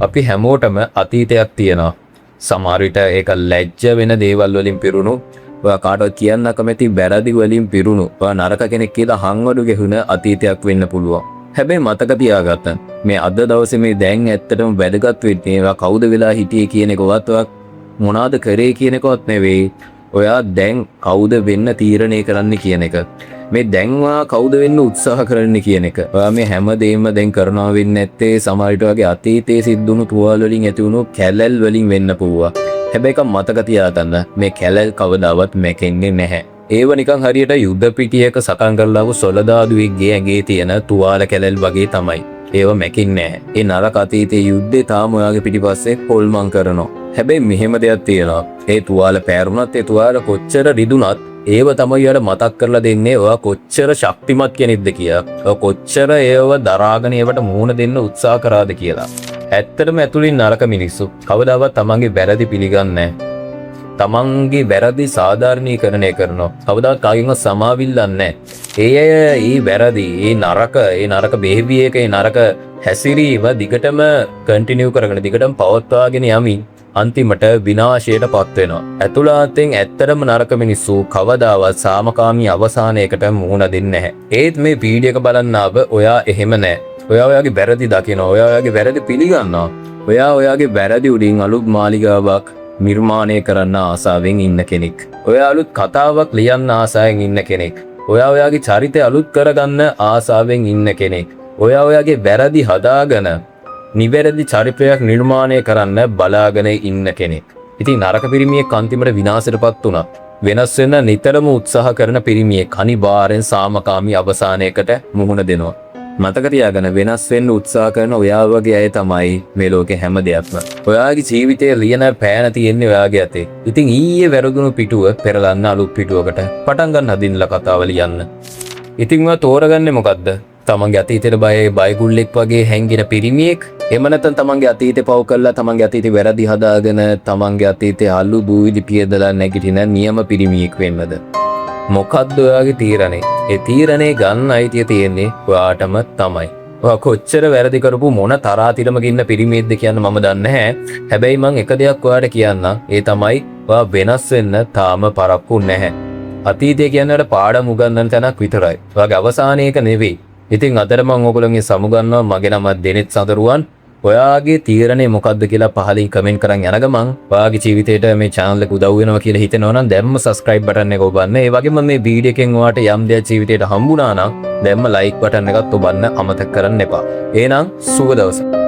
අපි හැමෝටම අතීතයක් තියෙනවා. සමහර විට ඒක ලැජ්ජ වෙන දේවල් වලින් පිරුණු, ඔයා කාටවත් කියන්න කැමති වැරදි වලින් පිරුණු, ඔයා නරක කෙනෙක් කියලා හංවඩු ගෙහුන අතීතයක් වෙන්න පුළුවන්. හැබැයි මතක තියාගන්න මේ අද දවසේ මේ දැන් ඇත්තටම වැදගත් වෙන්නේ ඔයා කවුද වෙලා හිටියේ කියන එකවත්, ඔයා මොනවාද කරේ කියන එකවත් නෙවෙයි. ඔයා දැන් කවුද වෙන්න තීරණය කරන්න කියන එක. මේ දැන්වා කවුද වෙන්න උත්සාහ කරන්න කියන එක. ඔයා මේ හැම දෙයක්ම දැන් කරනවා වෙන්නේ නැත්තේ සමහර විට වගේ අතීතයේ සිද්ධුණු තුවාල වලින් ඇති වුණු කැලැල් වලින් වෙන්න පුළුවන්. හැබැයි එක මතක තියාගන්න මේ කැලැල් කවදාවත් මැකෙන්නේ නැහැ. ඒව නිකන් හරියට යුද්ධ පිටියක සටන් කරලා වූ සොළදාදුවෙක්ගේ ඇඟේ තියෙන තුවාල කැලැල් වගේ තමයි. ඒව මැකෙන්නේ නැහැ. ඒ නරක අතීතයේ යුද්ධේ තාම ඔයාගේ පිටිපස්සේ හොල්මන් කරනවා. හැබැයි මෙහෙම දෙයක් තියෙනවා. ඒ තුවාල පෑරුණත් ඒ තුවාල කොච්චර රිදුනත් ඒව තමයි යාට මතක් කරලා දෙන්නේ ඔයා කොච්චර ශක්තිමත් කෙනෙක්ද කියලා. ඔයා කොච්චර ඒව දරාගෙන ඒවට මුහුණ දෙන්න උත්සාහ කරාද කියලා. ඇත්තටම ඇතුලින් නරක මිනිස්සු කවදාවත් තමන්ගේ වැරදි පිළිගන්නේ නැහැ. තමන්ගේ වැරදි සාධාරණීකරණය කරනවා. කවදාවත් කාගෙන්වත් සමාවිල්ලන්නේ නැහැ. ඒ වැරදි, ඒ නරක බෙහෙවියක ඒ නරක හැසිරීම දිගටම කන්ටිනියු කරගෙන දිගටම පවත්වාගෙන යමින් අන්තිමට විනාශයට පත් වෙනවා. ඇතුළාතෙන් ඇත්තටම නරක මිනිස්සු කවදාවත් සාමකාමී අවසානයකට මුහුණ දෙන්නේ නැහැ. ඒත් මේ වීඩියෝ එක බලන්න ආව ඔයා එහෙම නැහැ. ඔයා ඔයාගේ වැරදි දකිනවා. ඔයා ඔයාගේ වැරදි පිළිගන්නවා. ඔයා ඔයාගේ වැරදි උඩින් අලුත් මාලිගාවක් නිර්මාණය කරන්න ආසාවෙන් ඉන්න කෙනෙක්. ඔයා අලුත් කතාවක් ලියන්න ආසාවෙන් ඉන්න කෙනෙක්. ඔයා ඔයාගේ චරිතය අලුත් කරගන්න ආසාවෙන් ඉන්න කෙනෙක්. ඔයා ඔයාගේ වැරදි හදාගෙන නිවැරදි චරිතයක් නිර්මාණය කරන්න බලාගෙන ඉන්න කෙනෙක්. ඉතින් නරක පිරිමියෙක් අන්තිමට විනාශයටපත් වුණා. වෙනස් වෙන්න නිතරම උත්සාහ කරන පිරිමියෙක් අනිවාර්යෙන් සාමකාමී අවසානයකට මුහුණ දෙනවා. මතක තියාගන්න වෙනස් වෙන්න උත්සාහ කරන ඔයා වගේ අය තමයි මේ ලෝකේ හැම දෙයක්ම. ඔයාගේ ජීවිතයේ ලියන පෑන තියෙන්නේ ඔයාගේ අතේ. ඉතින් ඊයේ වැරදුණු පිටුව පෙරලන්න අලුත් පිටුවකට පටන් ගන්න හදින්නලා කතාව ලියන්න. ඉතින් ඔයා තෝරගන්නේ මොකද්ද? තමන්ගේ අතීතයට බයගුල්ලෙක් වගේ හැංගෙන පිරිමියෙක්, එහෙම නැත්නම් තමන්ගේ අතීතේ පව් කළා තමන්ගේ අතීතේ වැරදි හදාගෙන තමන්ගේ අතීතේ අලු බූවිලි පියදලා නැගිටින නියම පිරිමියෙක් වෙන්නද? මොකද්ද ඔයාගේ තීරණේ? ඒ තීරණේ ගන්න අයිතිය තියෙන්නේ ඔයාටම තමයි. ඔයා කොච්චර වැරදි කරපු මොන තරහතිරමක ඉන්න පිරිමියෙක්ද කියන්න මම දන්නේ නැහැ. හැබැයි මං එක දෙයක් ඔයාට කියන්නම්. ඒ තමයි ඔයා වෙනස් වෙන්න තාම පරක්කු නැහැ. අතීතය කියන්නේ පාඩම් උගන්වන තැනක් විතරයි. ඔයාගේ අවසානයක නෙවෙයි. ඉතින් අදට මම ඕගොල්ලන්ගේ සමුගන්නවා. මගේ නම දෙනෙත් සඳරුවන්. ඔයාගේ තීරණය මොකද්ද කියලා පහලින් කමෙන්ට් කරන් යන ගමන් ඔයාගේ ජීවිතේට මේ channel එක උදව් වෙනවා කියලා හිතෙනවා නම් දැම්ම subscribe button එක ඔබන්න. ඒ වගේම මේ වීඩියෝ එකෙන් ඔයාට යම් දෙයක් ජීවිතේට හම්බුණා නම් දැම්ම like button එකත් ඔබන්න අමතක කරන්න එපා. එහෙනම් සුබ දවසක්.